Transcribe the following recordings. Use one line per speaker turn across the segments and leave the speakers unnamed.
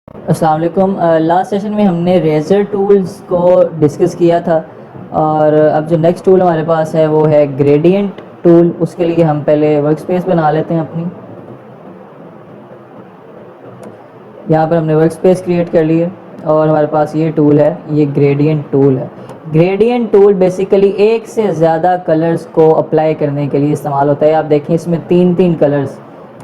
अस्सलाम वालेकुम। Last session में हमने रेज़र टूल्स को डिस्कस किया था और अब जो नेक्स्ट टूल हमारे पास है वो है ग्रेडियंट टूल। उसके लिए हम पहले वर्क स्पेस बना लेते हैं अपनी। यहाँ पर हमने वर्क स्पेस क्रिएट कर ली है और हमारे पास ये टूल है, ये ग्रेडियंट टूल है। ग्रेडियंट टूल बेसिकली एक से ज़्यादा कलर्स को अप्लाई करने के लिए इस्तेमाल होता है। आप देखें इसमें तीन तीन कलर्स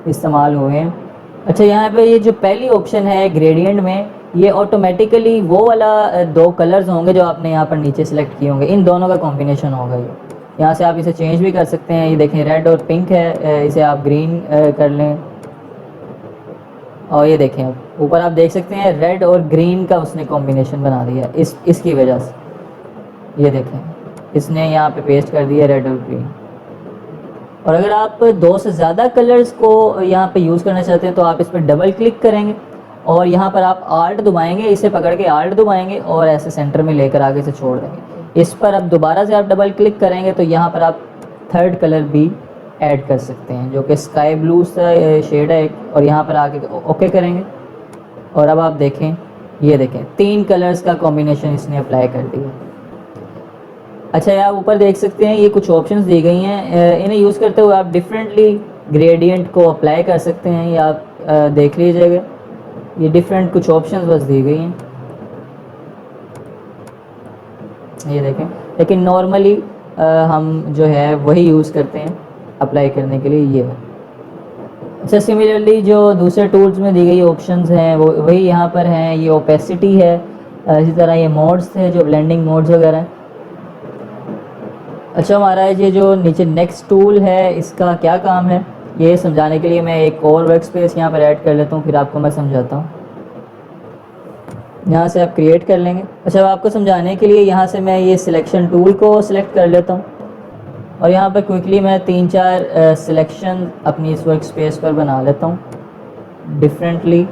इस्तेमाल हुए हैं। अच्छा, यहाँ पे ये जो पहली ऑप्शन है ग्रेडियंट में, ये ऑटोमेटिकली वो वाला दो कलर्स होंगे जो आपने यहाँ पर नीचे सेलेक्ट किए होंगे, इन दोनों का कॉम्बिनेशन होगा ये। यहाँ से आप इसे चेंज भी कर सकते हैं। ये देखें रेड और पिंक है, इसे आप ग्रीन कर लें। और ये देखें अब ऊपर आप देख सकते हैं रेड और ग्रीन का उसने कॉम्बिनेशन बना दिया इसकी वजह से। ये देखें इसने यहाँ पे पेस्ट कर दिया रेड और ग्रीन। और अगर आप दो से ज़्यादा कलर्स को यहाँ पे यूज़ करना चाहते हैं तो आप इस पर डबल क्लिक करेंगे और यहाँ पर आप आल्ट दबाएंगे, इसे पकड़ के आल्ट दबाएंगे और ऐसे सेंटर में लेकर आगे से छोड़ देंगे। इस पर अब दोबारा से आप डबल क्लिक करेंगे तो यहाँ पर आप थर्ड कलर भी ऐड कर सकते हैं जो कि स्काई ब्लू सा शेड है एक, और यहाँ पर आके ओके करेंगे और अब आप देखें, ये देखें तीन कलर्स का कॉम्बिनेशन इसने अप्लाई कर दिया। अच्छा, आप ऊपर देख सकते हैं ये कुछ ऑप्शंस दी गई हैं, इन्हें यूज़ करते हुए आप डिफरेंटली ग्रेडियंट को अप्लाई कर सकते हैं। ये आप देख लीजिएगा, ये डिफरेंट कुछ ऑप्शंस बस दी गई हैं, ये देखें। लेकिन नॉर्मली हम जो है वही यूज़ करते हैं अप्लाई करने के लिए, ये है। अच्छा, सिमिलरली जो दूसरे टूल्स में दी गई ऑप्शंस हैं वो वही यहाँ पर हैं। ये ओपेसिटी है, इसी तरह ये मोड्स थे जो ब्लेंडिंग मोड्स वगैरह हैं। अच्छा, हमारा ये जो नीचे नेक्स्ट टूल है इसका क्या काम है ये समझाने के लिए मैं एक और वर्क स्पेस यहाँ पर ऐड कर लेता हूँ, फिर आपको मैं समझाता हूँ। यहाँ से आप क्रिएट कर लेंगे। अच्छा, आपको समझाने के लिए यहाँ से मैं ये सिलेक्शन टूल को सिलेक्ट कर लेता हूँ और यहाँ पर क्विकली मैं तीन चार सिलेक्शन अपनी इस वर्क स्पेस पर बना लेता हूँ डिफरेंटली।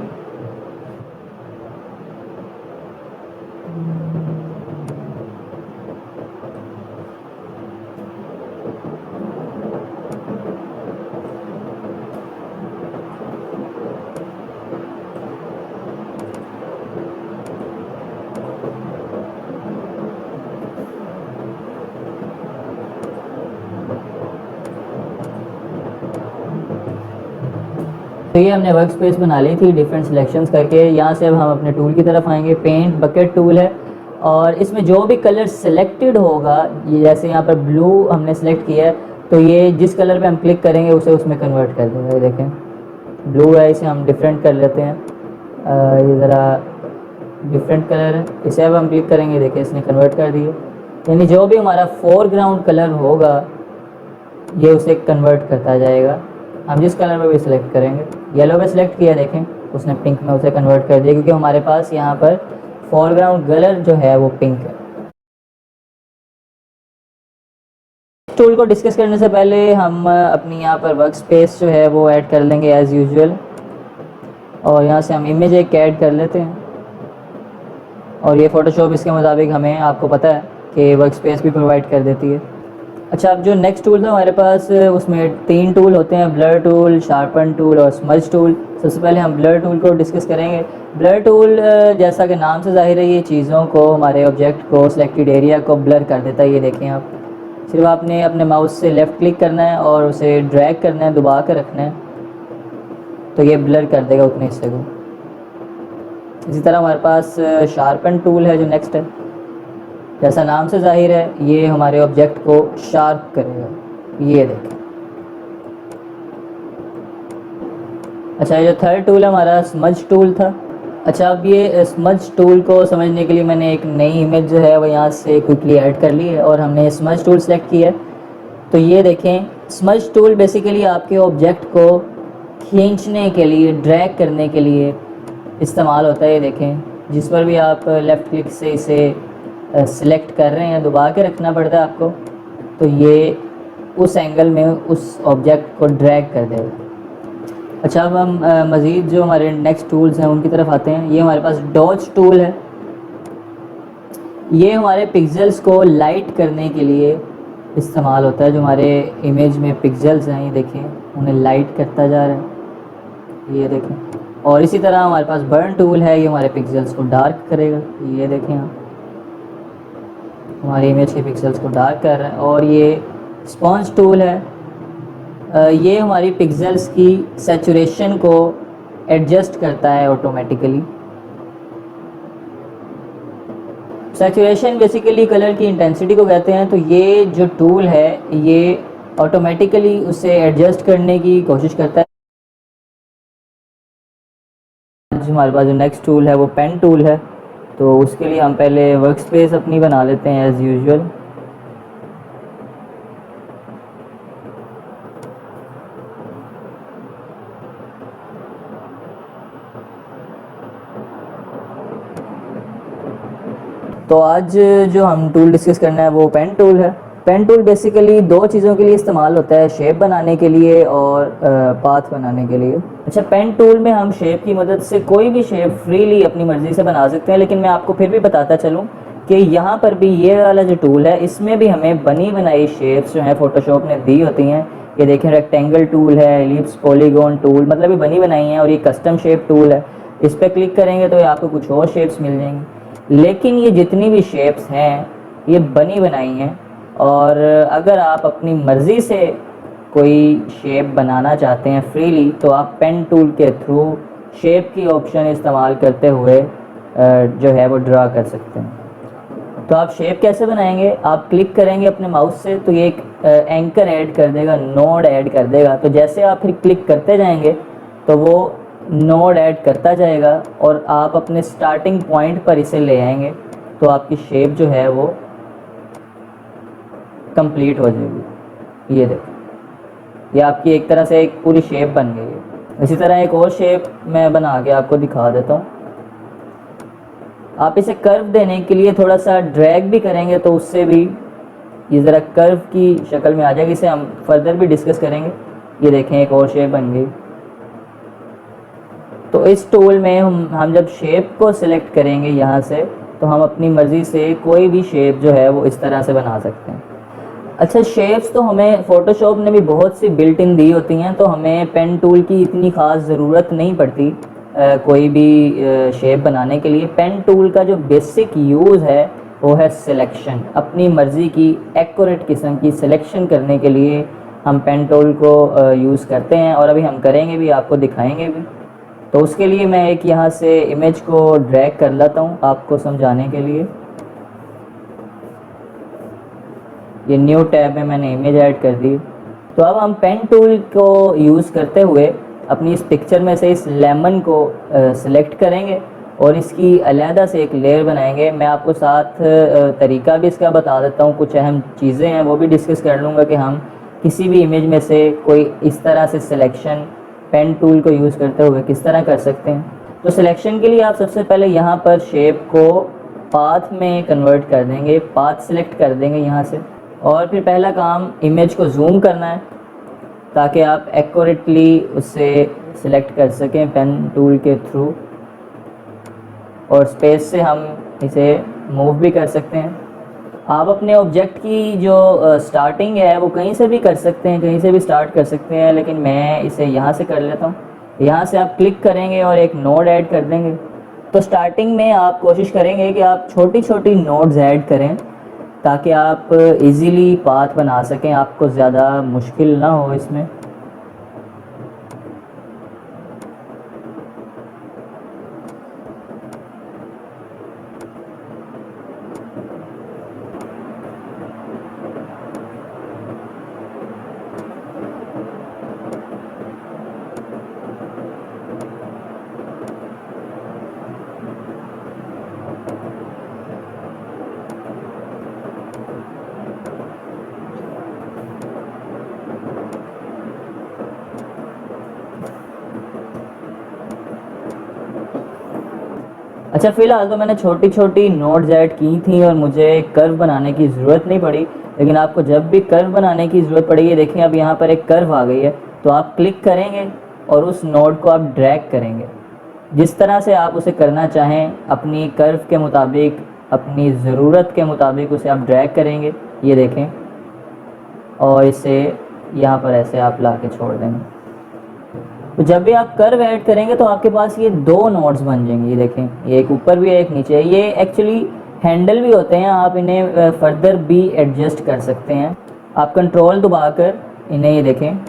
तो ये हमने वर्क स्पेस बना ली थी डिफरेंट सिलेक्शंस करके। यहाँ से अब हम अपने टूल की तरफ आएंगे। पेंट बकेट टूल है और इसमें जो भी कलर सिलेक्टेड होगा, ये जैसे यहाँ पर ब्लू हमने सेलेक्ट किया है तो ये जिस कलर पे हम क्लिक करेंगे उसे उसमें कन्वर्ट कर देगा। ये देखें ब्लू है, इसे हम डिफरेंट कर लेते हैं। ये ज़रा डिफरेंट कलर है, इसे अब हम क्लिक करेंगे, देखें इसने कन्वर्ट कर दिया। यानी जो भी हमारा फोरग्राउंड कलर होगा ये उसे कन्वर्ट करता जाएगा। हम जिस कलर में भी सिलेक्ट करेंगे, येलो पे सिलेक्ट किया, देखें उसने पिंक में उसे कन्वर्ट कर दिया क्योंकि हमारे पास यहाँ पर फोरग्राउंड कलर जो है वो पिंक है। टूल को डिस्कस करने से पहले हम अपनी यहाँ पर वर्क स्पेस जो है वो ऐड कर लेंगे एज़ यूजुअल और यहाँ से हम इमेज एक ऐड कर लेते हैं और ये फ़ोटोशॉप इसके मुताबिक हमें, आपको पता है कि वर्क स्पेस भी प्रोवाइड कर देती है। अच्छा, अब जो नेक्स्ट टूल था हमारे पास उसमें तीन टूल होते हैं, ब्लर टूल, शार्पन टूल और स्मज टूल। सबसे पहले हम ब्लर टूल को डिस्कस करेंगे। ब्लर टूल जैसा कि नाम से ज़ाहिर है ये चीज़ों को, हमारे ऑब्जेक्ट को, सिलेक्टेड एरिया को ब्लर कर देता है। ये देखें आप, सिर्फ आपने अपने माउस से लेफ़्ट क्लिक करना है और उसे ड्रैग करना है, दबा कर रखना है तो ये ब्लर कर देगा उतने हिस्से को। इसी तरह हमारे पास शार्पन टूल है जो नेक्स्ट है। जैसा नाम से जाहिर है ये हमारे ऑब्जेक्ट को शार्प करेगा, ये देखें। अच्छा, ये जो थर्ड टूल है हमारा स्मज टूल था। अच्छा, अब ये स्मज टूल को समझने के लिए मैंने एक नई इमेज जो है वो यहाँ से क्विकली ऐड कर ली है और हमने स्मज टूल सेलेक्ट किया है। तो ये देखें, स्मज टूल बेसिकली आपके ऑब्जेक्ट को खींचने के लिए, ड्रैग करने के लिए इस्तेमाल होता है। ये देखें, जिस पर भी आप लेफ़्ट क्लिक से इसे सिलेक्ट कर रहे हैं, दबा के रखना पड़ता है आपको, तो ये उस एंगल में उस ऑब्जेक्ट को ड्रैग कर देगा। अच्छा, अब हम मज़ीद जो हमारे नेक्स्ट टूल्स हैं उनकी तरफ आते हैं। ये हमारे पास डॉज टूल है। ये हमारे पिक्सेल्स को लाइट करने के लिए इस्तेमाल होता है। जो हमारे इमेज में पिक्सेल्स हैं, ये देखें उन्हें लाइट करता जा रहा है, ये देखें। और इसी तरह हमारे पास बर्न टूल है, ये हमारे पिक्सेल्स को डार्क करेगा। ये देखें आप, हमारी इमेज के पिक्सेल्स को डार्क कर रहा है। और ये स्पॉन्ज टूल है, ये हमारी पिक्सेल्स की सैचुरेशन को एडजस्ट करता है ऑटोमेटिकली। सैचुरेशन बेसिकली कलर की इंटेंसिटी को कहते हैं। तो ये जो टूल है ये ऑटोमेटिकली उसे एडजस्ट करने की कोशिश करता है। आज हमारे पास जो नेक्स्ट टूल है वो पेन टूल है। तो उसके लिए हम पहले वर्क स्पेस अपनी बना लेते हैं एज़ यूजुअल। तो आज जो हम टूल डिस्कस करना है वो पेन टूल है। पेन टूल बेसिकली दो चीज़ों के लिए इस्तेमाल होता है, शेप बनाने के लिए और पाथ बनाने के लिए। अच्छा, पेन टूल में हम शेप की मदद से कोई भी शेप फ्रीली अपनी मर्ज़ी से बना सकते हैं, लेकिन मैं आपको फिर भी बताता चलूँ कि यहाँ पर भी ये वाला जो टूल है इसमें भी हमें बनी बनाई शेप्स जो हैं फ़ोटोशॉप ने दी होती हैं। ये देखें, रेक्टेंगल टूल है, एलिप्स, पॉलीगॉन टूल, मतलब ये बनी बनाई हैं। और ये कस्टम शेप टूल है, इस पर क्लिक करेंगे तो ये आपको कुछ और शेप्स मिल जाएंगी। लेकिन ये जितनी भी शेप्स हैं ये बनी बनाई हैं, और अगर आप अपनी मर्ज़ी से कोई शेप बनाना चाहते हैं फ्रीली तो आप पेन टूल के थ्रू शेप की ऑप्शन इस्तेमाल करते हुए जो है वो ड्रा कर सकते हैं। तो आप शेप कैसे बनाएंगे, आप क्लिक करेंगे अपने माउस से तो ये एक एंकर ऐड कर देगा, नोड ऐड कर देगा। तो जैसे आप फिर क्लिक करते जाएंगे तो वो नोड ऐड करता जाएगा और आप अपने स्टार्टिंग पॉइंट पर इसे ले आएंगे तो आपकी शेप जो है वो कंप्लीट हो जाएगी। ये देखो, ये आपकी एक तरह से एक पूरी शेप बन गई है। इसी तरह एक और शेप मैं बना के आपको दिखा देता हूँ। आप इसे कर्व देने के लिए थोड़ा सा ड्रैग भी करेंगे तो उससे भी ये ज़रा कर्व की शक्ल में आ जाएगी। इसे हम फर्दर भी डिस्कस करेंगे। ये देखें, एक और शेप बन गई। तो इस टूल में हम जब शेप को सिलेक्ट करेंगे यहाँ से तो हम अपनी मर्ज़ी से कोई भी शेप जो है वो इस तरह से बना सकते हैं। अच्छा, शेप्स तो हमें फ़ोटोशॉप ने भी बहुत सी बिल्ट इन दी होती हैं, तो हमें पेन टूल की इतनी ख़ास ज़रूरत नहीं पड़ती कोई भी शेप बनाने के लिए। पेन टूल का जो बेसिक यूज़ है वो है सिलेक्शन। अपनी मर्ज़ी की एक्यूरेट किस्म की सिलेक्शन करने के लिए हम पेन टूल को यूज़ करते हैं, और अभी हम करेंगे भी, आपको दिखाएंगे भी। तो उसके लिए मैं एक यहाँ से इमेज को ड्रैग कर लेता हूँ आपको समझाने के लिए। ये न्यू टैब में मैंने इमेज ऐड कर दी। तो अब हम पेन टूल को यूज़ करते हुए अपनी इस पिक्चर में से इस लेमन को सिलेक्ट करेंगे और इसकी अलहदा से एक लेयर बनाएंगे। मैं आपको साथ तरीका भी इसका बता देता हूँ, कुछ अहम चीज़ें हैं वो भी डिस्कस कर लूँगा कि हम किसी भी इमेज में से कोई इस तरह से सिलेक्शन पेन टूल को यूज़ करते हुए किस तरह कर सकते हैं। तो सिलेक्शन के लिए आप सबसे पहले यहाँ पर शेप को पाथ में कन्वर्ट कर देंगे, पाथ सिलेक्ट कर देंगे यहाँ से। और फिर पहला काम इमेज को जूम करना है ताकि आप एक्यूरेटली उसे सिलेक्ट कर सकें पेन टूल के थ्रू, और स्पेस से हम इसे मूव भी कर सकते हैं। आप अपने ऑब्जेक्ट की जो स्टार्टिंग है वो कहीं से भी कर सकते हैं, कहीं से भी स्टार्ट कर सकते हैं, लेकिन मैं इसे यहाँ से कर लेता हूँ। यहाँ से आप क्लिक करेंगे और एक नोड ऐड कर देंगे। तो स्टार्टिंग में आप कोशिश करेंगे कि आप छोटी छोटी नोड्स ऐड करें ताकि आप इजीली पाथ बना सकें, आपको ज़्यादा मुश्किल ना हो इसमें। अच्छा, फ़िलहाल तो मैंने छोटी छोटी नोड्स ऐड की थी और मुझे कर्व बनाने की ज़रूरत नहीं पड़ी, लेकिन आपको जब भी कर्व बनाने की ज़रूरत पड़ेगी, देखें अब यहाँ पर एक कर्व आ गई है, तो आप क्लिक करेंगे और उस नोड को आप ड्रैग करेंगे। जिस तरह से आप उसे करना चाहें अपनी कर्व के मुताबिक, अपनी ज़रूरत के मुताबिक उसे आप ड्रैग करेंगे। ये देखें, और इसे यहाँ पर ऐसे आप ला के छोड़ देंगे। तो जब भी आप कर्व ऐड करेंगे तो आपके पास ये दो नोड्स बन जाएंगे, ये देखें, ये एक ऊपर भी है एक नीचे है। ये एक्चुअली हैंडल भी होते हैं, आप इन्हें फर्दर भी एडजस्ट कर सकते हैं। आप कंट्रोल दबाकर इन्हें, ये देखें,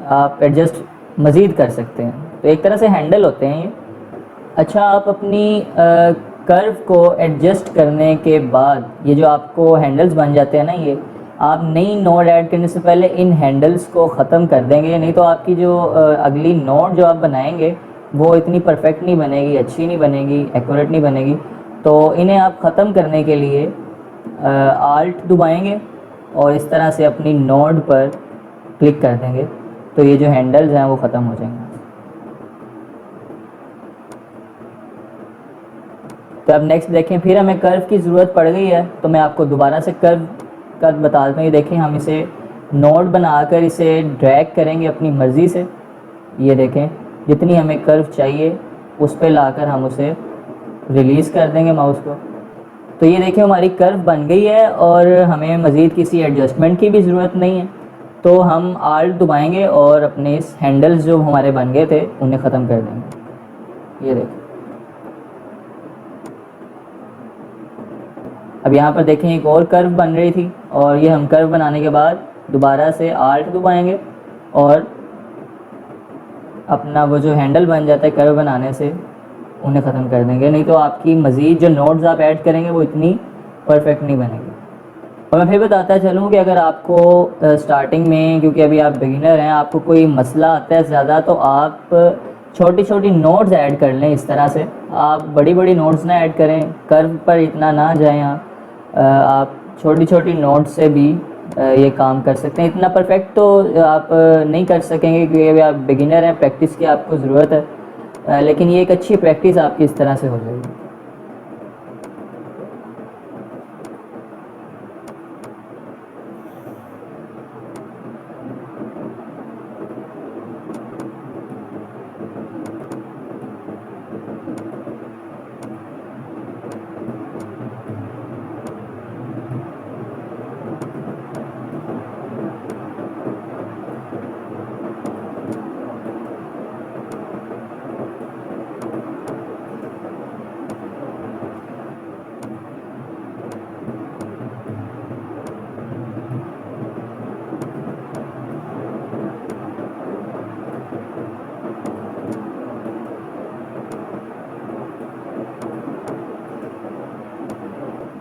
आप एडजस्ट मज़ीद कर सकते हैं। तो एक तरह से हैंडल होते हैं ये। अच्छा, आप अपनी कर्व को एडजस्ट करने के बाद ये जो आपको हैंडल्स बन जाते हैं ना, ये आप नई नोड ऐड करने से पहले इन हैंडल्स को ख़त्म कर देंगे, नहीं तो आपकी जो अगली नोड जो आप बनाएंगे वो इतनी परफेक्ट नहीं बनेगी, अच्छी नहीं बनेगी, एक्यूरेट नहीं बनेगी। तो इन्हें आप ख़त्म करने के लिए आल्ट दबाएंगे और इस तरह से अपनी नोड पर क्लिक कर देंगे, तो ये जो हैंडल्स हैं वो ख़त्म हो जाएंगे। तो अब नेक्स्ट देखें, फिर हमें कर्व की ज़रूरत पड़ गई है, तो मैं आपको दोबारा से कर्व का बता देता हूँ। ये देखें, हम इसे नोड बनाकर इसे ड्रैग करेंगे अपनी मर्ज़ी से। ये देखें, जितनी हमें कर्व चाहिए उस पर लाकर हम उसे रिलीज़ कर देंगे माउस को। तो ये देखें, हमारी कर्व बन गई है और हमें मज़ीद किसी एडजस्टमेंट की भी ज़रूरत नहीं है। तो हम आल्ट दबाएंगे और अपने इस हैंडल्स जो हमारे बन गए थे उन्हें ख़त्म कर देंगे। ये देखें, अब यहाँ पर देखें एक और कर्व बन रही थी, और ये हम कर्व बनाने के बाद दोबारा से आल्ट दबाएंगे और अपना वो जो हैंडल बन जाता है कर्व बनाने से उन्हें ख़त्म कर देंगे, नहीं तो आपकी मज़ीद जो नोड्स आप ऐड करेंगे वो इतनी परफेक्ट नहीं बनेगी। और मैं फिर बताता चलूँ कि अगर आपको स्टार्टिंग में, क्योंकि अभी आप बिगिनर हैं, आपको कोई मसला आता है ज़्यादा, तो आप छोटी छोटी नोड्स ऐड कर लें। इस तरह से आप बड़ी बड़ी नोड्स ना ऐड करें, कर्व पर इतना ना जाएं आप छोटी छोटी नोड्स से भी ये काम कर सकते हैं। इतना परफेक्ट तो आप नहीं कर सकेंगे क्योंकि अभी आप बिगिनर हैं, प्रैक्टिस की आपको ज़रूरत है, लेकिन ये एक अच्छी प्रैक्टिस आपकी इस तरह से हो जाएगी।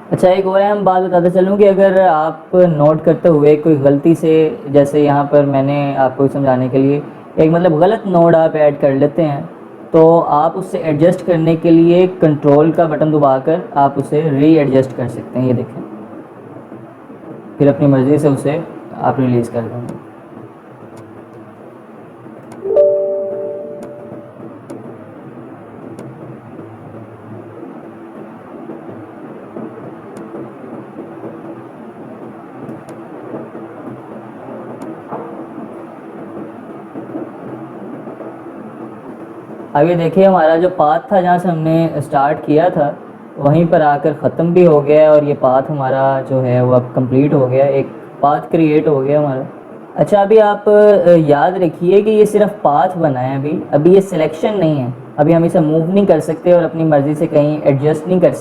अच्छा, एक और हम बात बताते चलूँ कि अगर आप नोट करते हुए कोई गलती से, जैसे यहाँ पर मैंने आपको समझाने के लिए एक मतलब गलत नोड आप ऐड कर लेते हैं, तो आप उससे एडजस्ट करने के लिए कंट्रोल का बटन दबाकर आप उसे री एडजस्ट कर सकते हैं। ये देखें, फिर अपनी मर्ज़ी से उसे आप रिलीज़ कर देंगे। अब ये देखिए, हमारा जो पाथ था जहाँ से हमने स्टार्ट किया था वहीं पर आकर ख़त्म भी हो गया है, और ये पाथ हमारा जो है वो अब कंप्लीट हो गया, एक पाथ क्रिएट हो गया हमारा। अच्छा, अभी आप याद रखिए कि ये सिर्फ पाथ बना है, अभी ये सिलेक्शन नहीं है। अभी हम इसे मूव नहीं कर सकते और अपनी मर्ज़ी से कहीं एडजस्ट नहीं कर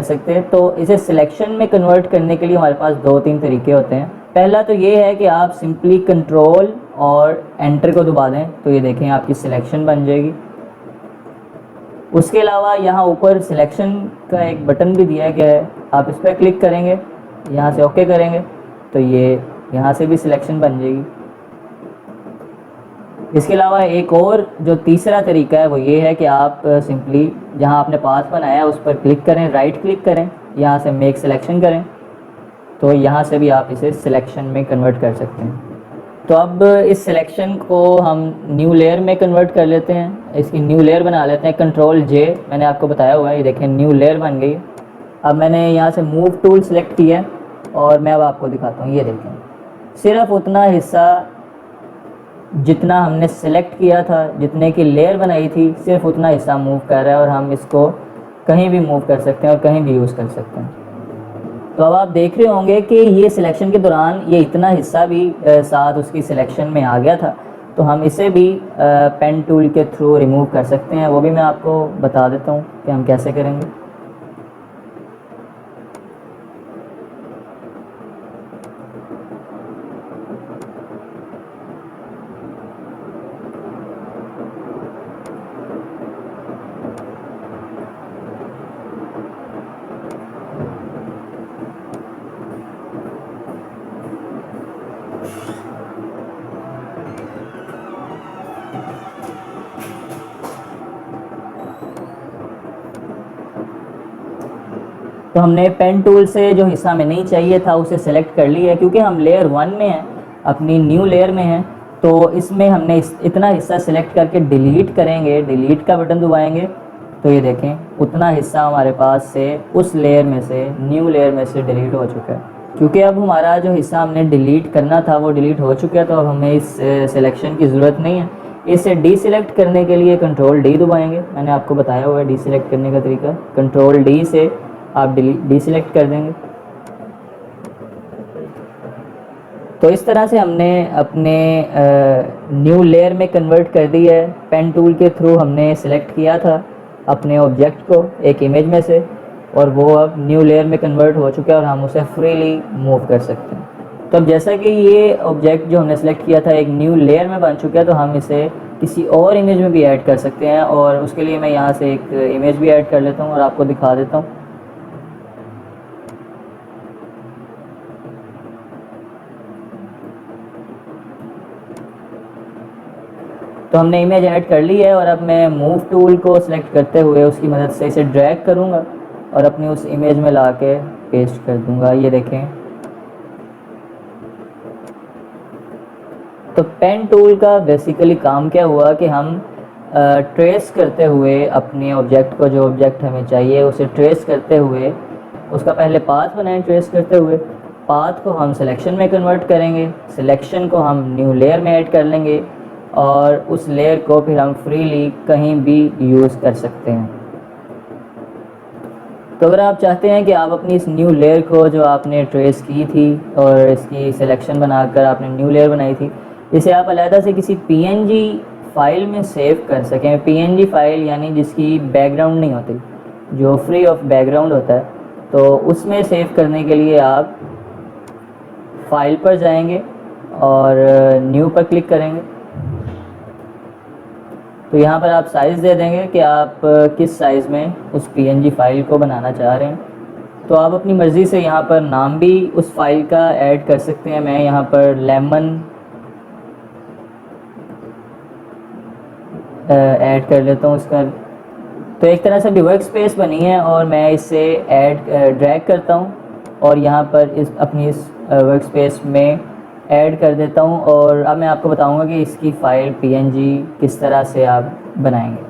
सकते। तो इसे सिलेक्शन में कन्वर्ट करने के लिए हमारे पास दो तीन तरीके होते हैं। पहला तो ये है कि आप सिंपली कंट्रोल और एंटर को दबा दें, तो ये देखें आपकी सिलेक्शन बन जाएगी। उसके अलावा यहाँ ऊपर सिलेक्शन का एक बटन भी दिया गया है, आप इस पर क्लिक करेंगे, यहाँ से ओके करेंगे तो ये यहाँ से भी सिलेक्शन बन जाएगी। इसके अलावा एक और जो तीसरा तरीका है वो ये है कि आप सिंपली जहाँ आपने पाथ बनाया है उस पर क्लिक करें, राइट क्लिक करें, यहाँ से मेक सिलेक्शन करें, तो यहाँ से भी आप इसे सिलेक्शन में कन्वर्ट कर सकते हैं। तो अब इस सिलेक्शन को हम न्यू लेयर में कन्वर्ट कर लेते हैं, इसकी न्यू लेयर बना लेते हैं। कंट्रोल जे मैंने आपको बताया हुआ है, ये देखें न्यू लेयर बन गई। अब मैंने यहाँ से मूव टूल सेलेक्ट किया है और मैं अब आपको दिखाता हूँ। ये देखें, सिर्फ उतना हिस्सा जितना हमने सेलेक्ट किया था, जितने की लेयर बनाई थी, सिर्फ उतना हिस्सा मूव कर रहा है और हम इसको कहीं भी मूव कर सकते हैं और कहीं भी यूज़ कर सकते हैं। तो अब आप देख रहे होंगे कि ये सिलेक्शन के दौरान ये इतना हिस्सा भी साथ उसकी सिलेक्शन में आ गया था। तो हम इसे भी पेन टूल के थ्रू रिमूव कर सकते हैं। वो भी मैं आपको बता देता हूँ कि हम कैसे करेंगे। तो हमने पेन टूल से जो हिस्सा हमें नहीं चाहिए था उसे सेलेक्ट कर लिया है, क्योंकि हम लेयर 1 में हैं, अपनी न्यू लेयर में हैं। तो इसमें हमने इतना हिस्सा सेलेक्ट करके डिलीट करेंगे, डिलीट का बटन दबाएंगे तो ये देखें उतना हिस्सा हमारे पास से उस लेयर में से, न्यू लेयर में से डिलीट हो चुका है। क्योंकि अब हमारा जो हिस्सा हमने डिलीट करना था वो डिलीट हो चुका है, तो अब हमें इस सिलेक्शन की ज़रूरत नहीं है। इसे डीसिलेक्ट करने के लिए कंट्रोल डी दबाएंगे। मैंने आपको बताया हुआ है डीसिलेक्ट करने का तरीका। कंट्रोल डी से आप डीसिलेक्ट कर देंगे। तो इस तरह से हमने अपने न्यू लेयर में कन्वर्ट कर दी है। पेन टूल के थ्रू हमने सेलेक्ट किया था अपने ऑब्जेक्ट को एक इमेज में से, और वो अब न्यू लेयर में कन्वर्ट हो चुका है और हम उसे फ्रीली मूव कर सकते हैं। तो अब जैसा कि ये ऑब्जेक्ट जो हमने सेलेक्ट किया था एक न्यू लेयर में बन चुका है, तो हम इसे किसी और इमेज में भी ऐड कर सकते हैं। और उसके लिए मैं यहाँ से एक इमेज भी ऐड कर लेता हूँ और आपको दिखा देता हूँ। तो हमने इमेज ऐड कर ली है, और अब मैं मूव टूल को सिलेक्ट करते हुए उसकी मदद से इसे ड्रैग करूँगा और अपनी उस इमेज में ला के पेस्ट कर दूँगा। ये देखें। तो पेन टूल का बेसिकली काम क्या हुआ कि हम ट्रेस करते हुए अपने ऑब्जेक्ट को, जो ऑब्जेक्ट हमें चाहिए उसे ट्रेस करते हुए उसका पहले पाथ बनाएं। ट्रेस करते हुए पाथ को हम सिलेक्शन में कन्वर्ट करेंगे, सिलेक्शन को हम न्यू लेयर में ऐड कर लेंगे, और उस लेयर को फिर हम फ्रीली कहीं भी यूज़ कर सकते हैं। तो अगर आप चाहते हैं कि आप अपनी इस न्यू लेयर को जो आपने ट्रेस की थी और इसकी सिलेक्शन बनाकर आपने न्यू लेयर बनाई थी, इसे आप अलहदा से किसी पीएनजी फाइल में सेव कर सकें। पीएनजी फाइल यानी जिसकी बैकग्राउंड नहीं होती, जो फ्री ऑफ बैकग्राउंड होता है, तो उसमें सेव करने के लिए आप फाइल पर जाएंगे और न्यू पर क्लिक करेंगे। तो यहाँ पर आप साइज़ दे देंगे कि आप किस साइज़ में उस पीएनजी फाइल को बनाना चाह रहे हैं। तो आप अपनी मर्ज़ी से यहाँ पर नाम भी उस फाइल का ऐड कर सकते हैं। मैं यहाँ पर लेमन ऐड कर लेता हूँ इसका। तो एक तरह से भी वर्क स्पेस बनी है, और मैं इसे ड्रैग करता हूँ और यहाँ पर अपनी इस वर्क स्पेस में ऐड कर देता हूँ। और अब मैं आपको बताऊँगा कि इसकी फ़ाइल पीएनजी किस तरह से आप बनाएंगे।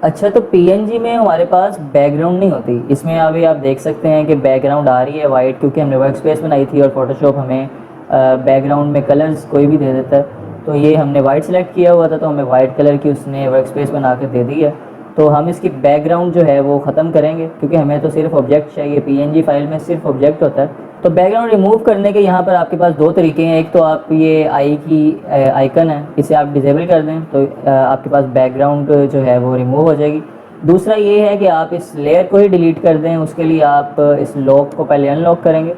अच्छा, तो पीएनजी में हमारे पास बैकग्राउंड नहीं होती। इसमें अभी आप देख सकते हैं कि बैकग्राउंड आ रही है वाइट, क्योंकि हमने वर्क स्पेस बनाई थी और फोटोशॉप हमें बैकग्राउंड में कलर्स कोई भी दे देता है। तो ये हमने वाइट सेलेक्ट किया हुआ था, तो हमें वाइट कलर की उसने वर्क स्पेस बना के दे दी है। तो हम इसकी बैकग्राउंड जो है वो ख़त्म करेंगे, क्योंकि हमें तो सिर्फ ऑब्जेक्ट चाहिए। पीएनजी फाइल में सिर्फ ऑब्जेक्ट होता है। तो बैकग्राउंड रिमूव करने के यहाँ पर आपके पास दो तरीके हैं। एक तो आप ये आई की आइकन है, इसे आप डिसेबल कर दें तो आपके पास बैकग्राउंड जो है वो रिमूव हो जाएगी। दूसरा ये है कि आप इस लेयर को ही डिलीट कर दें। उसके लिए आप इस लॉक को पहले अनलॉक करेंगे,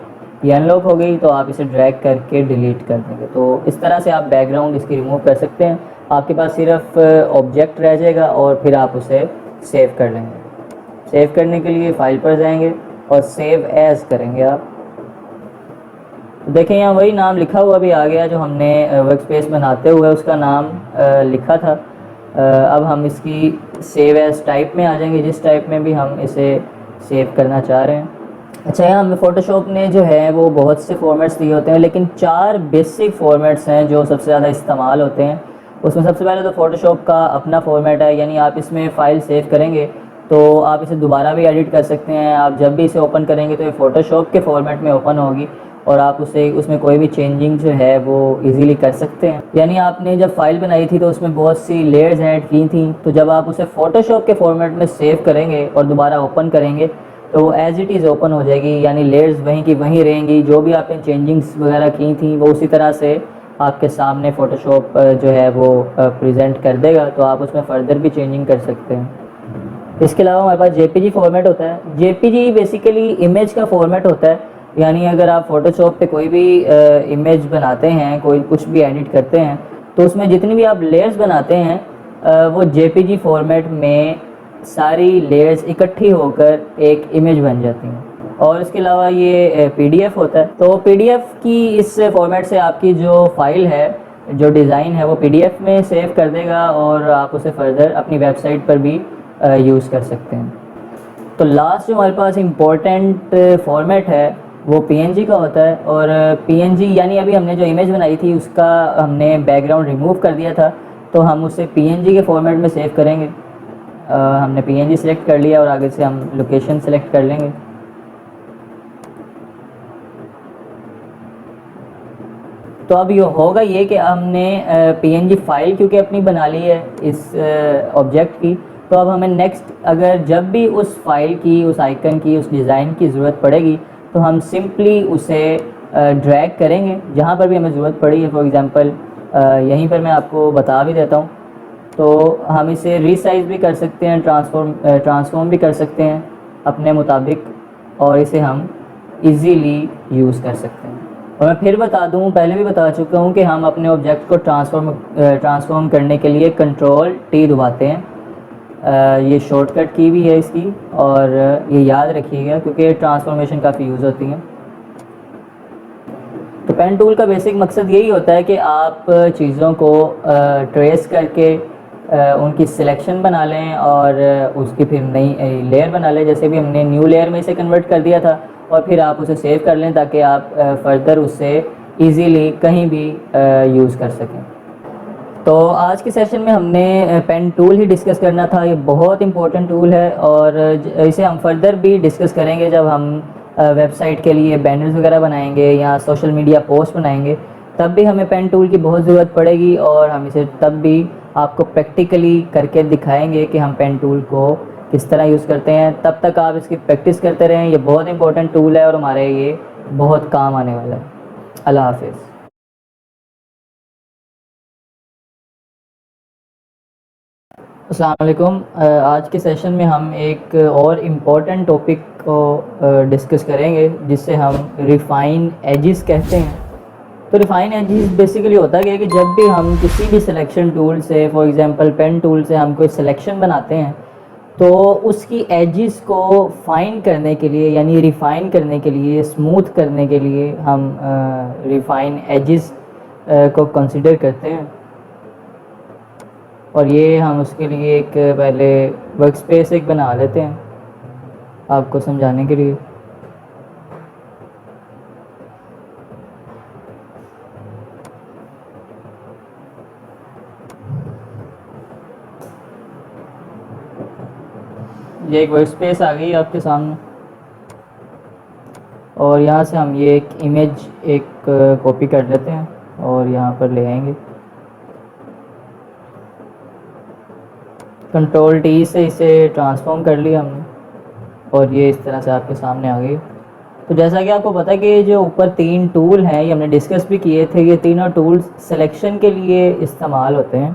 ये अनलॉक हो गई तो आप इसे ड्रैग करके डिलीट कर देंगे। तो इस तरह से आप बैकग्राउंड इसकी रिमूव कर सकते हैं। आपके पास सिर्फ ऑब्जेक्ट रह जाएगा और फिर आप उसे सेव कर लेंगे। सेव करने के लिए फाइल पर जाएंगे और सेव एज करेंगे आप। देखें यहाँ वही नाम लिखा हुआ भी आ गया जो हमने वर्क स्पेस बनाते हुए उसका नाम लिखा था। अब हम इसकी सेव एज टाइप में आ जाएंगे, जिस टाइप में भी हम इसे सेव करना चाह रहे हैं। अच्छा, यहाँ हमें फ़ोटोशॉप ने जो है वो बहुत से फॉर्मेट्स दिए होते हैं, लेकिन 4 बेसिक फॉर्मेट्स हैं जो सबसे ज़्यादा इस्तेमाल होते हैं। उसमें सबसे पहले तो फ़ोटोशॉप का अपना फॉर्मेट है, यानी आप इसमें फ़ाइल सेव करेंगे तो आप इसे दोबारा भी एडिट कर सकते हैं। आप जब भी इसे ओपन करेंगे तो ये फ़ोटोशॉप के फॉर्मेट में ओपन होगी और आप उसमें कोई भी चेंजिंग जो है वो इजीली कर सकते हैं। यानी आपने जब फाइल बनाई थी तो उसमें बहुत सी लेयर्स ऐड की थी, तो जब आप उसे फ़ोटोशॉप के फॉर्मेट में सेव करेंगे और दोबारा ओपन करेंगे तो एज इट इज़ ओपन हो जाएगी, यानी लेयर्स वहीं की वहीं रहेंगी। जो भी आपने चेंजिंग्स वगैरह की थी वो उसी तरह से आपके सामने फ़ोटोशॉप जो है वो प्रेजेंट कर देगा, तो आप उसमें फ़र्दर भी चेंजिंग कर सकते हैं। इसके अलावा हमारे पास जेपीजी फॉर्मेट होता है। जेपीजी बेसिकली इमेज का फॉर्मेट होता है, यानी अगर आप फ़ोटोशॉप पे कोई भी इमेज बनाते हैं, कोई कुछ भी एडिट करते हैं, तो उसमें जितनी भी आप लेयर्स बनाते हैं वो जेपीजी फॉर्मेट में सारी लेयर्स इकट्ठी होकर एक इमेज बन जाती हैं। और इसके अलावा ये पीडीएफ होता है, तो पीडीएफ की इस फॉर्मेट से आपकी जो फाइल है, जो डिज़ाइन है, वो पीडीएफ में सेव कर देगा और आप उसे फर्दर अपनी वेबसाइट पर भी यूज़ कर सकते हैं। तो लास्ट जो हमारे पास इम्पोर्टेंट फॉर्मेट है वो पीएनजी का होता है। और पीएनजी यानी अभी हमने जो इमेज बनाई थी उसका हमने बैकग्राउंड रिमूव कर दिया था, तो हम उसे पीएनजी के फॉर्मेट में सेव करेंगे। हमने पीएनजी सेलेक्ट कर लिया और आगे से हम लोकेशन सेलेक्ट कर लेंगे। तो अब ये होगा ये कि हमने पीएनजी फाइल क्योंकि अपनी बना ली है इस ऑब्जेक्ट की, तो अब हमें नेक्स्ट अगर जब भी उस फाइल की, उस आइकन की, उस डिज़ाइन की ज़रूरत पड़ेगी तो हम सिंपली उसे ड्रैग करेंगे जहाँ पर भी हमें ज़रूरत पड़ी है। फॉर एग्ज़ाम्पल यहीं पर मैं आपको बता भी देता हूँ। तो हम इसे रीसाइज़ भी कर सकते हैं, ट्रांसफॉर्म भी कर सकते हैं अपने मुताबिक, और इसे हम इजीली यूज़ कर सकते हैं। और मैं फिर बता दूं, पहले भी बता चुका हूं कि हम अपने ऑब्जेक्ट को ट्रांसफॉर्म करने के लिए कंट्रोल टी दबाते हैं। ये शॉर्टकट की भी है इसकी, और ये याद रखिएगा क्योंकि ट्रांसफॉर्मेशन काफ़ी यूज़ होती हैं। तो पेन टूल का बेसिक मकसद यही होता है कि आप चीज़ों को ट्रेस करके उनकी सिलेक्शन बना लें और उसकी फिर नई लेयर बना लें। जैसे भी हमने न्यू लेयर में इसे कन्वर्ट कर दिया था, और फिर आप उसे सेव कर लें ताकि आप फर्दर उससे इजीली कहीं भी यूज़ कर सकें। तो आज के सेशन में हमने पेन टूल ही डिस्कस करना था। ये बहुत इंपॉर्टेंट टूल है और इसे हम फर्दर भी डिस्कस करेंगे जब हम वेबसाइट के लिए बैनर्स वगैरह बनाएंगे या सोशल मीडिया पोस्ट बनाएंगे, तब भी हमें पेन टूल की बहुत ज़रूरत पड़ेगी और हम इसे तब भी आपको प्रैक्टिकली करके दिखाएंगे कि हम पेन टूल को किस तरह यूज़ करते हैं। तब तक आप इसकी प्रैक्टिस करते रहें। ये बहुत इंपॉर्टेंट टूल है और हमारे ये बहुत काम आने वाला है। अल्लाह हाफिज़। अस्सलाम वालेकुम। आज के सेशन में हम एक और इम्पॉर्टेंट टॉपिक को डिस्कस करेंगे जिससे हम रिफ़ाइन एजेस कहते हैं। तो रिफ़ाइन एजेस बेसिकली होता है कि जब भी हम किसी भी सिलेक्शन टूल से, फॉर एग्जांपल पेन टूल से हम कोई सिलेक्शन बनाते हैं, तो उसकी एजेस को फाइन करने के लिए, यानी रिफ़ाइन करने के लिए, स्मूथ करने के लिए हम रिफ़ाइन एजेस को कंसिडर करते हैं। और ये हम उसके लिए एक पहले वर्क स्पेस एक बना लेते हैं आपको समझाने के लिए। ये एक वर्क स्पेस आ गई आपके सामने, और यहाँ से हम ये एक इमेज एक कॉपी कर लेते हैं और यहाँ पर ले आएंगे। कंट्रोल टी से इसे ट्रांसफॉर्म कर लिया हमने और ये इस तरह से आपके सामने आ गई। तो जैसा कि आपको पता है कि जो ऊपर तीन टूल हैं, ये हमने डिस्कस भी किए थे, ये तीनों टूल्स सिलेक्शन के लिए इस्तेमाल होते हैं।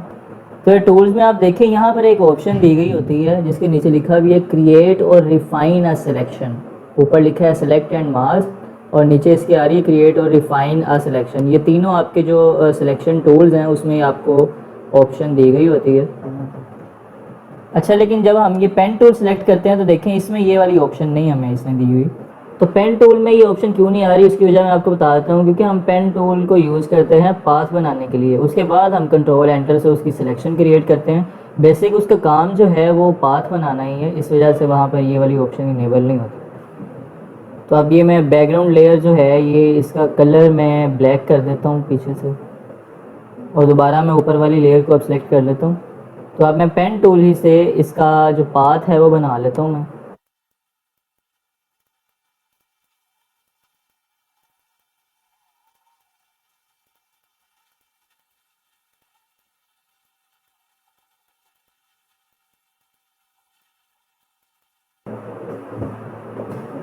तो ये टूल्स में आप देखें, यहाँ पर एक ऑप्शन दी गई होती है जिसके नीचे लिखा भी है क्रिएट और रिफाइन अ सिलेक्शन। ऊपर लिखा है सेलेक्ट एंड मास्क और नीचे इसकी आ रही है क्रिएट और रिफाइन अ सिलेक्शन। ये तीनों आपके जो सिलेक्शन टूल्स हैं उसमें आपको ऑप्शन दी गई होती है। अच्छा, लेकिन जब हम ये पेन टूल सेलेक्ट करते हैं तो देखें इसमें ये वाली ऑप्शन नहीं हमें इसने दी हुई। तो पेन टूल में ये ऑप्शन क्यों नहीं आ रही, उसकी वजह मैं आपको बता देता हूँ। क्योंकि हम पेन टूल को यूज़ करते हैं पाथ बनाने के लिए, उसके बाद हम कंट्रोल एंटर से उसकी सिलेक्शन क्रिएट करते हैं। बेसिक उसका काम जो है वो पाथ बनाना ही है, इस वजह से वहाँ पर ये वाली ऑप्शन इनेबल नहीं होती। तो अब ये मैं बैकग्राउंड लेयर जो है ये इसका कलर मैं ब्लैक कर देता हूँ पीछे से, और दोबारा मैं ऊपर वाली लेयर को अब सेलेक्ट कर लेता हूँ। तो अब मैं पेन टूल ही से इसका जो पाथ है वो बना लेता हूँ मैं।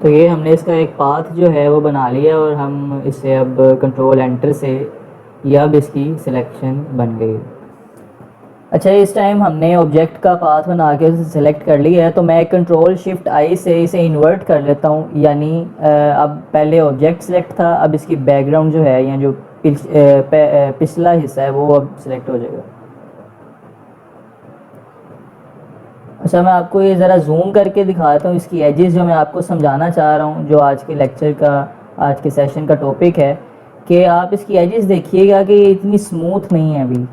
तो ये हमने इसका एक पाथ जो है वो बना लिया और हम इसे अब कंट्रोल एंटर से ये अब इसकी सिलेक्शन बन गई। अच्छा, इस टाइम हमने ऑब्जेक्ट का पाथ बना के उसे सेलेक्ट कर लिया है, तो मैं कंट्रोल शिफ्ट आई से इसे इन्वर्ट कर लेता हूँ, यानी अब पहले ऑब्जेक्ट सेलेक्ट था, अब इसकी बैकग्राउंड जो है या जो पिछला हिस्सा है वो अब सिलेक्ट हो जाएगा। अच्छा, मैं आपको ये ज़रा जूम करके दिखाता हूँ इसकी एजेस, जो मैं आपको समझाना चाह रहा हूँ, जो आज के लेक्चर का, आज के सेशन का टॉपिक है, कि आप इसकी एजेस देखिएगा कि ये इतनी स्मूथ नहीं है अभी,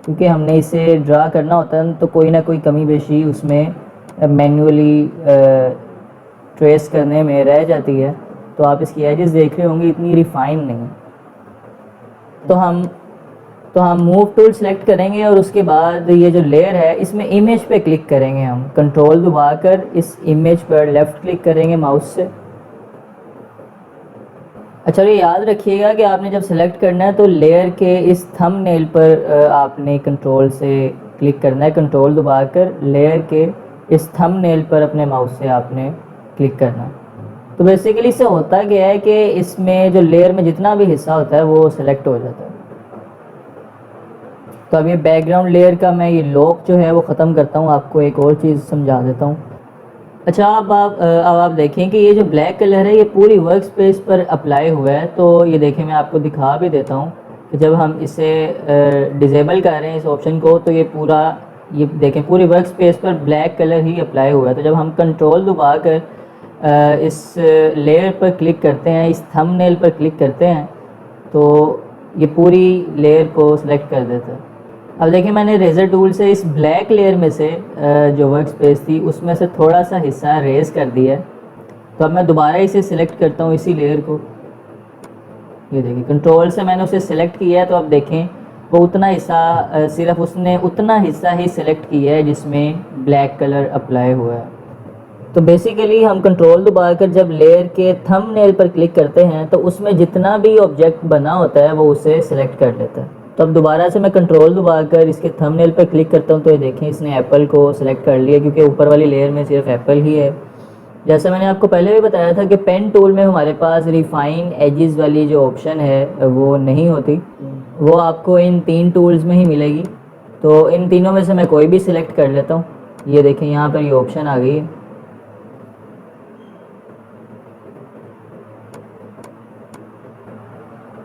क्योंकि हमने इसे ड्रा करना होता है तो कोई ना कोई कमी बेशी उसमें मैन्युअली ट्रेस करने में रह जाती है। तो आप इसकी एजेस देख रहे होंगे इतनी रिफाइन नहीं है। तो हम मूव टूल सेलेक्ट करेंगे और उसके बाद ये जो लेयर है इसमें इमेज पे क्लिक करेंगे, हम कंट्रोल दबाकर इस इमेज पर लेफ़्ट क्लिक करेंगे माउस से। अच्छा, ये याद रखिएगा कि आपने जब सेलेक्ट करना है तो लेयर के इस थंबनेल पर आपने कंट्रोल से क्लिक करना है, कंट्रोल दबाकर लेयर के इस थंबनेल पर अपने माउस से आपने क्लिक करना है। तो बेसिकली इससे होता क्या है कि इसमें जो लेयर में जितना भी हिस्सा होता है वो सिलेक्ट हो जाता है। तो अब ये बैकग्राउंड लेयर का मैं ये लॉक जो है वो ख़त्म करता हूँ, आपको एक और चीज़ समझा देता हूँ। अच्छा, अब आप देखें कि ये जो ब्लैक कलर है ये पूरी वर्क स्पेस पर अप्लाई हुआ है। तो ये देखें, मैं आपको दिखा भी देता हूँ कि जब हम इसे डिसेबल कर रहे हैं इस ऑप्शन को, तो ये पूरा, ये देखें पूरी वर्क स्पेस पर ब्लैक कलर ही अप्लाई हुआ है। तो जब हम कंट्रोल दबा कर इस लेयर पर क्लिक करते हैं, इस थंबनेल पर क्लिक करते हैं, तो ये पूरी लेयर को सिलेक्ट कर देता है। अब देखिए, मैंने रेजर टूल से इस ब्लैक लेयर में से जो वर्क स्पेस थी उसमें से थोड़ा सा हिस्सा रेज कर दिया है। तो अब मैं दोबारा इसे सिलेक्ट करता हूँ, इसी लेयर को। ये देखिए, कंट्रोल से मैंने उसे सिलेक्ट किया है, तो अब देखें वो उतना हिस्सा, सिर्फ उसने उतना हिस्सा ही सिलेक्ट किया है जिसमें ब्लैक कलर अप्लाई हुआ है। तो बेसिकली हम कंट्रोल दबाकर जब लेयर के थंबनेल पर क्लिक करते हैं तो उसमें जितना भी ऑब्जेक्ट बना होता है वो उसे सिलेक्ट कर लेता है। तो अब दोबारा से मैं कंट्रोल दबाकर इसके थंबनेल पर क्लिक करता हूँ, तो ये देखें इसने एप्पल को सिलेक्ट कर लिया, क्योंकि ऊपर वाली लेयर में सिर्फ एप्पल ही है। जैसा मैंने आपको पहले भी बताया था कि पेन टूल में हमारे पास रिफाइन एजेस वाली जो ऑप्शन है वो नहीं होती, वो आपको इन 3 टूल्स में ही मिलेगी। तो इन तीनों में से मैं कोई भी सिलेक्ट कर लेता हूँ। ये देखें, यहाँ पर ये ऑप्शन आ गई है।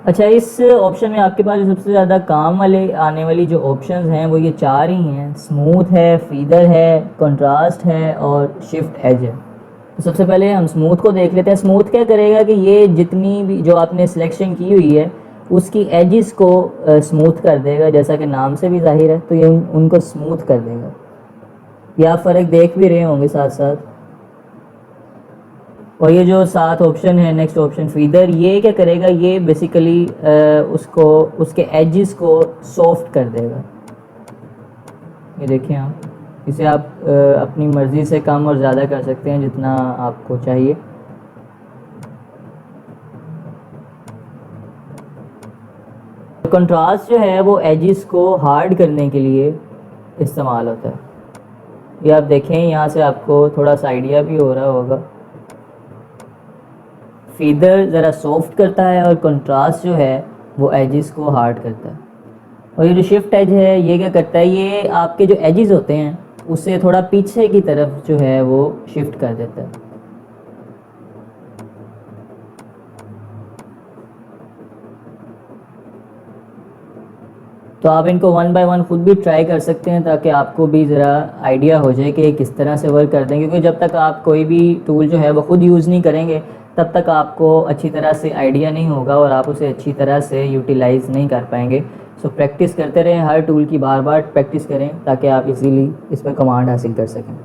अच्छा, इस ऑप्शन में आपके पास जो सबसे ज़्यादा काम वाले आने वाली जो ऑप्शंस हैं वो ये 4 ही हैं। स्मूथ है, फीदर है, कंट्रास्ट है और शिफ्ट एज है। तो सबसे पहले हम स्मूथ को देख लेते हैं। स्मूथ क्या करेगा कि ये जितनी भी जो आपने सिलेक्शन की हुई है उसकी एजेस को स्मूथ कर देगा, जैसा कि नाम से भी जाहिर है। तो ये उनको स्मूथ कर देगा। ये आप फ़र्क देख भी रहे होंगे साथ साथ। और ये जो 7 ऑप्शन है, नेक्स्ट ऑप्शन फीदर, ये क्या करेगा, ये बेसिकली उसको, उसके एजेस को सॉफ्ट कर देगा। ये देखिए, आप इसे आप अपनी मर्ज़ी से कम और ज़्यादा कर सकते हैं जितना आपको चाहिए। कंट्रास्ट जो है वो एजेस को हार्ड करने के लिए इस्तेमाल होता है। ये आप देखें, यहाँ से आपको थोड़ा सा आइडिया भी हो रहा होगा। फीदर ज़रा सॉफ्ट करता है और कंट्रास्ट जो है वो एजेस को हार्ड करता है। और ये जो शिफ्ट एज है ये क्या करता है, ये आपके जो एजेस होते हैं उसे थोड़ा पीछे की तरफ जो है वो शिफ्ट कर देता है। तो आप इनको 1 बाय 1 खुद भी ट्राई कर सकते हैं, ताकि आपको भी ज़रा आइडिया हो जाए कि किस तरह से वर्क करते हैं। क्योंकि जब तक आप कोई भी टूल जो है वो खुद यूज़ नहीं करेंगे तब तक आपको अच्छी तरह से आइडिया नहीं होगा और आप उसे अच्छी तरह से यूटिलाइज़ नहीं कर पाएंगे। सो प्रैक्टिस करते रहें, हर टूल की बार बार प्रैक्टिस करें ताकि आप इजीली इस पर कमांड हासिल कर सकें।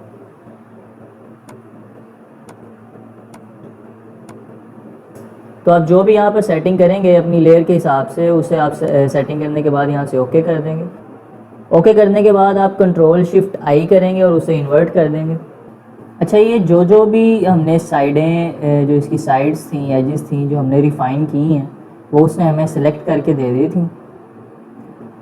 तो आप जो भी यहाँ पर सेटिंग करेंगे अपनी लेयर के हिसाब से, उसे आप सेटिंग करने के बाद यहाँ से ओके कर देंगे। ओके करने के बाद आप कंट्रोल शिफ्ट आई करेंगे और उसे इन्वर्ट कर देंगे। अच्छा, ये जो भी हमने साइडें, जो इसकी साइड्स थी, एजेस थी, जो हमने रिफ़ाइन की हैं वो उसने हमें सेलेक्ट करके दे दी थी।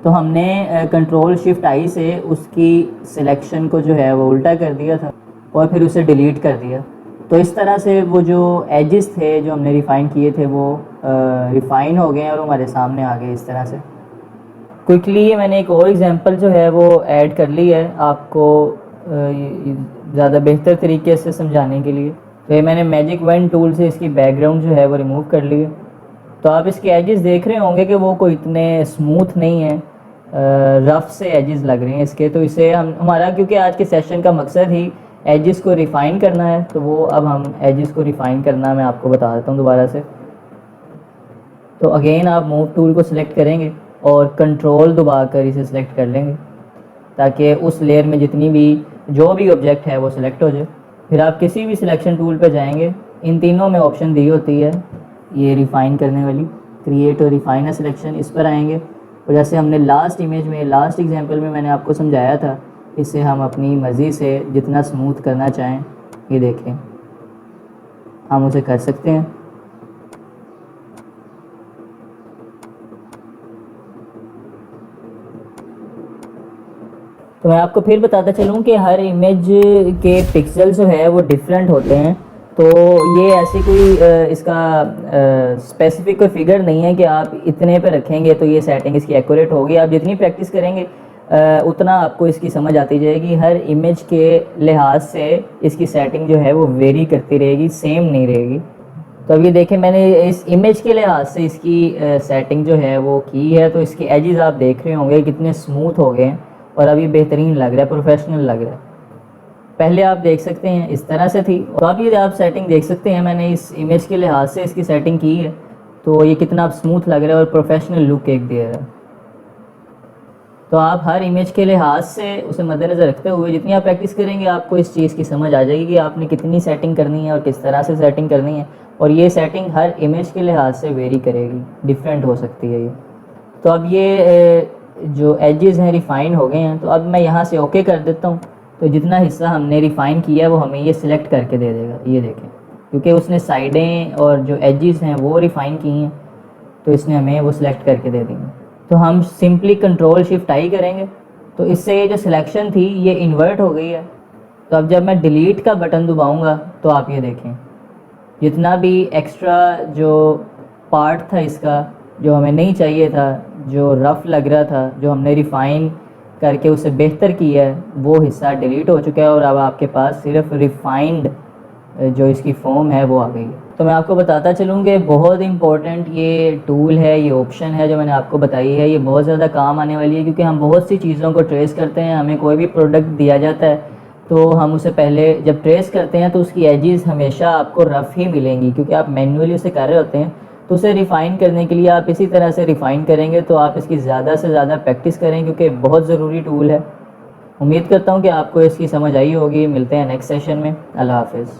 तो हमने कंट्रोल शिफ्ट आई से उसकी सिलेक्शन को जो है वो उल्टा कर दिया था और फिर उसे डिलीट कर दिया। तो इस तरह से वो जो एजेस थे जो हमने रिफ़ाइन किए थे वो रिफ़ाइन हो गए हैं और हमारे सामने आ गए इस तरह से। क्विकली मैंने एक और एग्जांपल जो है वो ऐड कर ली है आपको ज़्यादा बेहतर तरीके से समझाने के लिए। तो ये मैंने मैजिक वन टूल से इसकी बैकग्राउंड जो है वो रिमूव कर ली है। तो आप इसके एजेस देख रहे होंगे कि वो कोई इतने स्मूथ नहीं है, रफ़ से एजेस लग रहे हैं इसके। तो इसे हमारा क्योंकि आज के सेशन का मकसद ही एजेस को रिफ़ाइन करना है, तो वो अब हम एजेस को रिफ़ाइन करना मैं आपको बता देता हूँ दोबारा से। तो अगेन आप मूव टूल को सिलेक्ट करेंगे और कंट्रोल दबा कर इसे सिलेक्ट कर लेंगे ताकि उस लेयर में जितनी भी जो भी ऑब्जेक्ट है वो सिलेक्ट हो जाए। फिर आप किसी भी सिलेक्शन टूल पे जाएंगे, इन तीनों में ऑप्शन दी होती है ये रिफ़ाइन करने वाली, क्रिएट और रिफ़ाइन अ सिलेक्शन, इस पर आएंगे। और जैसे हमने लास्ट इमेज में, लास्ट एग्जांपल में मैंने आपको समझाया था, इसे हम अपनी मर्ज़ी से जितना स्मूथ करना चाहें, ये देखें हम उसे कर सकते हैं। तो मैं आपको फिर बताता चलूँ कि हर इमेज के पिक्सल जो है वो डिफरेंट होते हैं। तो ये ऐसी कोई इसका स्पेसिफिक कोई फिगर नहीं है कि आप इतने पे रखेंगे तो ये सेटिंग इसकी एक्यूरेट होगी। आप जितनी प्रैक्टिस करेंगे उतना आपको इसकी समझ आती जाएगी। हर इमेज के लिहाज से इसकी सेटिंग जो है वो वेरी करती रहेगी, सेम नहीं रहेगी। तो अब ये देखें मैंने इस इमेज के लिहाज से इसकी सेटिंग जो है वो की है। तो इसके एजेस आप देख रहे होंगे कितने स्मूथ हो गए हैं और अभी बेहतरीन लग रहा है, प्रोफेशनल लग रहा है। पहले आप देख सकते हैं इस तरह से थी, तो अब ये आप सेटिंग देख सकते हैं मैंने इस इमेज के लिहाज से इसकी सेटिंग की है। तो ये कितना स्मूथ लग रहा है और प्रोफेशनल लुक एक दे रहा है। तो आप हर इमेज के लिहाज से उसे मद्देनज़र रखते हुए जितनी आप प्रैक्टिस करेंगे आपको इस चीज़ की समझ आ जाएगी कि आपने कितनी सेटिंग करनी है और किस तरह से सेटिंग करनी है। और ये सेटिंग हर इमेज के लिहाज से वेरी करेगी, डिफरेंट हो सकती है ये। तो अब ये जो एजेस हैं रिफ़ाइन हो गए हैं। तो अब मैं यहाँ से ओके कर देता हूँ। तो जितना हिस्सा हमने रिफ़ाइन किया है वो हमें ये सिलेक्ट करके दे देगा, ये देखें, क्योंकि उसने साइडें और जो एजेस हैं वो रिफ़ाइन की हैं तो इसने हमें वो सिलेक्ट करके दे दी। तो हम सिंपली कंट्रोल शिफ्ट आई करेंगे तो इससे ये जो सिलेक्शन थी ये इन्वर्ट हो गई है। तो अब जब मैं डिलीट का बटन दबाऊँगा तो आप ये देखें जितना भी एक्स्ट्रा जो पार्ट था इसका, जो हमें नहीं चाहिए था, जो रफ़ लग रहा था, जो हमने रिफ़ाइन करके उसे बेहतर किया है, वो हिस्सा डिलीट हो चुका है और अब आपके पास सिर्फ रिफ़ाइंड जो इसकी फॉर्म है वो आ गई है। तो मैं आपको बताता चलूँ कि बहुत इंपॉर्टेंट ये टूल है, ये ऑप्शन है जो मैंने आपको बताई है, ये बहुत ज़्यादा काम आने वाली है। क्योंकि हम बहुत सी चीज़ों को ट्रेस करते हैं, हमें कोई भी प्रोडक्ट दिया जाता है तो हम उसे पहले जब ट्रेस करते हैं तो उसकी एजेस हमेशा आपको रफ़ ही मिलेंगी, क्योंकि आप मैन्युअली उसे कर रहे होते हैं। तो उसे रिफ़ाइन करने के लिए आप इसी तरह से रिफ़ाइन करेंगे। तो आप इसकी ज़्यादा से ज़्यादा प्रैक्टिस करें क्योंकि बहुत ज़रूरी टूल है। उम्मीद करता हूँ कि आपको इसकी समझ आई होगी। मिलते हैं नेक्स्ट सेशन में। अल्लाह हाफ़िज़।